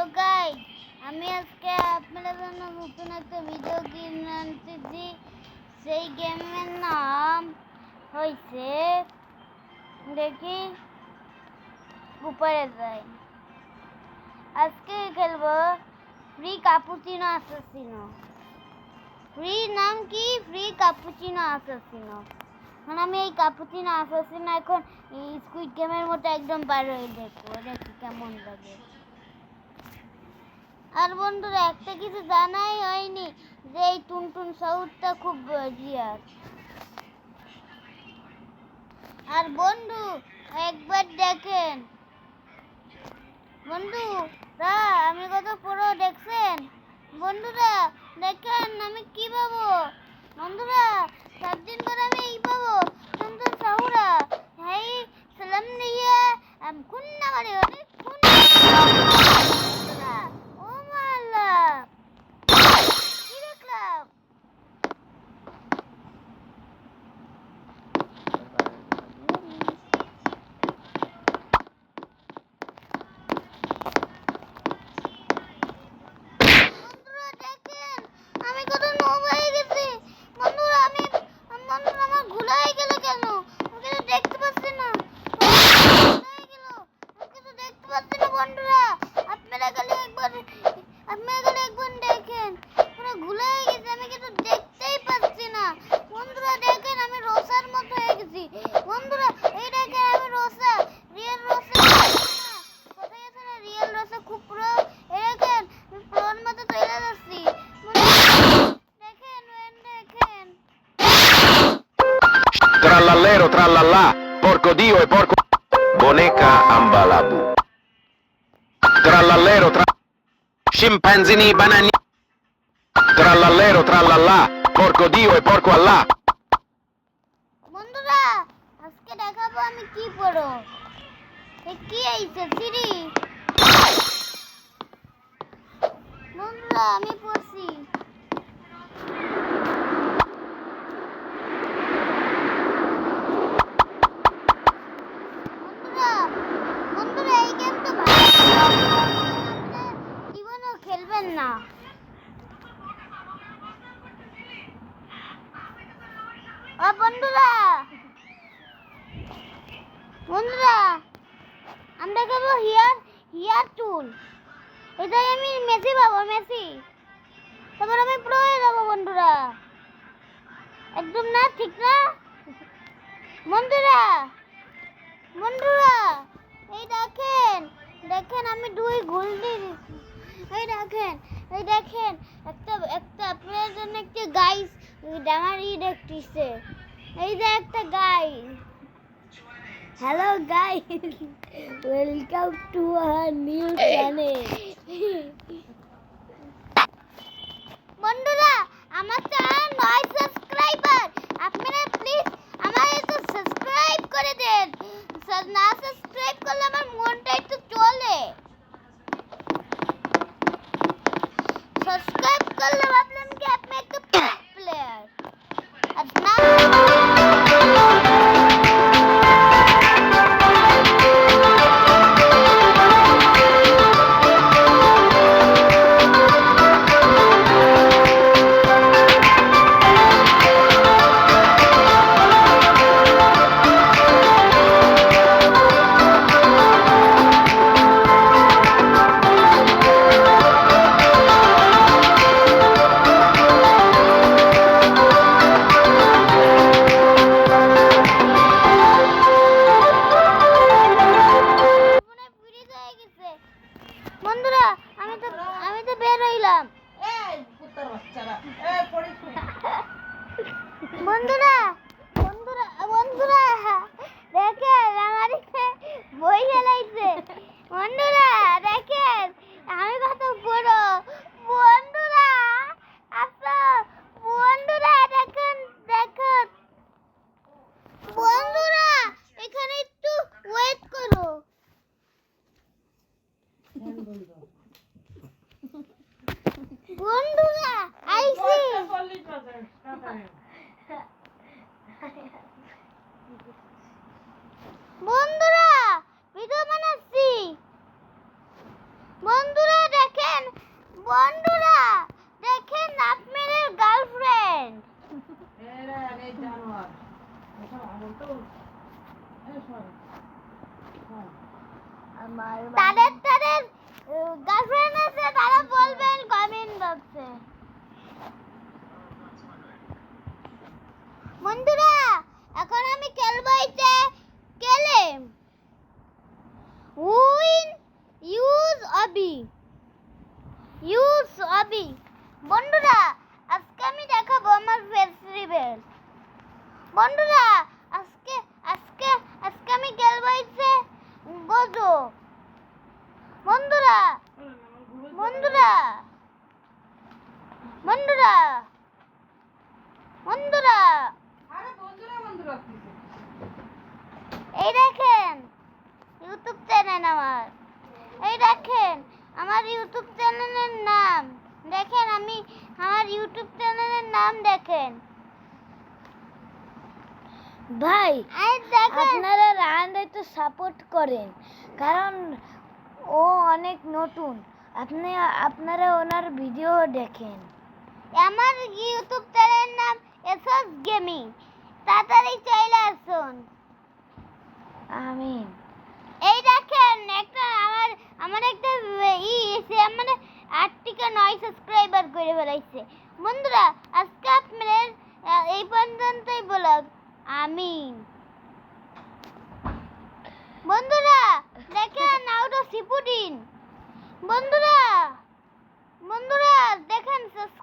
Hello guys, আমি আজকে আপনাদের জন্য নতুন একটা ভিডিও কিনে আনতেছি। সেই গেমের নাম হয়েছে, দেখি উপরে যাই। আজকে খেলবো ফ্রি কাপুচিনো অ্যাসাসিনো। ফ্রি নাম কি? Free cappuccino অ্যাসাসিনো। এখন আমি এই কাপুচিনো অ্যাসাসিনো এখন স্কুইড গেমের মতো একদম বার হয়ে দেখবো, দেখি কেমন লাগে। আর বন্ধুরা, একটা কিছু জানাই হয়নি যে এই টুনটুন সাউথটা খুব জিয়ার। আর বন্ধু একবার দেখেন, বন্ধু আমি কত পুরো দেখছেন? বন্ধুরা দেখেন আমি কি পাবো। বন্ধুরা 7 দিন পরে আমি এই পাবো, টুনটুন সাউরা। হাই সালাম দিয়ে খুন্না মারি অনেক খুন্না। ও মাল্লা কি দেখলাম? আমি কত নোব হয়ে গেছি। বন্ধুরা বন্ধুরা আমার ঘুলাই গেল কেন? আমি কিছু দেখতে পাচ্ছি না। ঘুলাই গেল, আমি কিছু দেখতে পাচ্ছি না। বন্ধুরা আপনারা খালি একবার দেখেন, পুরো ঘুলাই গেছে, আমি কিছু দেখতেই পাচ্ছি না। বন্ধুরা দেখেন আমি রোসার মতো হয়ে গেছি। বন্ধুরা এই দেখেন আমি রোসা, রিয়েল রোসা। কোথায় আছে না রিয়েল রোসা? খুব পুরো এই দেখেন আমি প্রোর মতো চলে যাচ্ছি। Trallallero trallallà, porco Dio e porco... Boneca ambalabu. Trallallero Scimpanzini banani. Trallallero trallallà, porco Dio e porco Allah. বন্ধুরা আজকে দেখাবো আমি কি পড়ো। কি আইছে সিরি? বন্ধুরা আমি পড়ছি। বন্ধুরা এই গেম তো ভালো, জীবনও খেলবেন না। ও বন্ধুরা আমরা দেখাবো হিয়ার টুল। এটাই আমি মেসি পাবো, মেসি। তারপর আমি প্রো হয়ে যাবো। বন্ধুরা একদম না, ঠিক না? বন্ধুরা এই দেখেন আমি 2 গোল দিয়ে দিচ্ছি। এই দেখেন একটা আপনার জন্য একটা গাইস ডামারি দেখতেছে। এই যে একটা guys. Hello guys, welcome to our new channel. বন্ধুরা আমার চ্যানেল 9 সাবস্ক্রাইবার। আপনারা প্লিজ আমার একটু সাবস্ক্রাইব করে দেন। না সাবস্ক্রাইব করলে আমার মনটা একটু চলে। সাবস্ক্রাইব করলে ভাবলাম কি আপনি একটা প্লেয়ার। আর না বন্ধুরা আমি তো বের হইলাম। বন্ধুরা দেখেন আমার বই ফেলাইছে। বন্ধুরা দেখেন আমি কত বড়। বন্ধুরা বন্ধুরা দেখেন বন্ধুরা এখানে একটু ওয়েট করো। বন্ধুরা আইছি। বন্ধুরা ভিডিও বানাচ্ছি। বন্ধুরা বন্ধুরা দেখেন আপনাদের গার্লফ্রেন্ড তাদের গার্লফ্রেন্ড আছে তারা বলবেন কমেন্ট বক্সে। বন্ধুরা এখন আমি খেলবো এটা গেম উইন ইউজ অবি। বন্ধুরা আজকে আমি দেখাবো আমার ফেস রিভিল। বন্ধুরা আজকে আজকে আজকে আমি খেলবো এটা গোজো। বন্ধুরা বন্ধুরা বন্ধুরা বন্ধুরা এই দেখেন ইউটিউব চ্যানেল আমার। এই দেখেন আমার ইউটিউব চ্যানেলের নাম দেখেন। আমি আমার ইউটিউব চ্যানেলের নাম দেখেন ভাই। এই দেখেন আপনারা রাহানকে তো সাপোর্ট করেন, কারণ ও অনেক নতুন। আপনারা ওনার ভিডিও দেখেন। আমার ইউটিউব চ্যানেলের নাম এসএস গেমিং। তাড়াতাড়ি চলে আসুন। আমিন। এই দেখেন একটা আমার একটা সে মানে 8 থেকে 9 সাবস্ক্রাইবার করে ফেলাইছে। বন্ধুরা আজকে আপনাদের এই পর্যন্তই ব্লগ। আমিন। বন্ধুরা দেখেন নাউটো সিপুডিন। বন্ধুরা দেখেন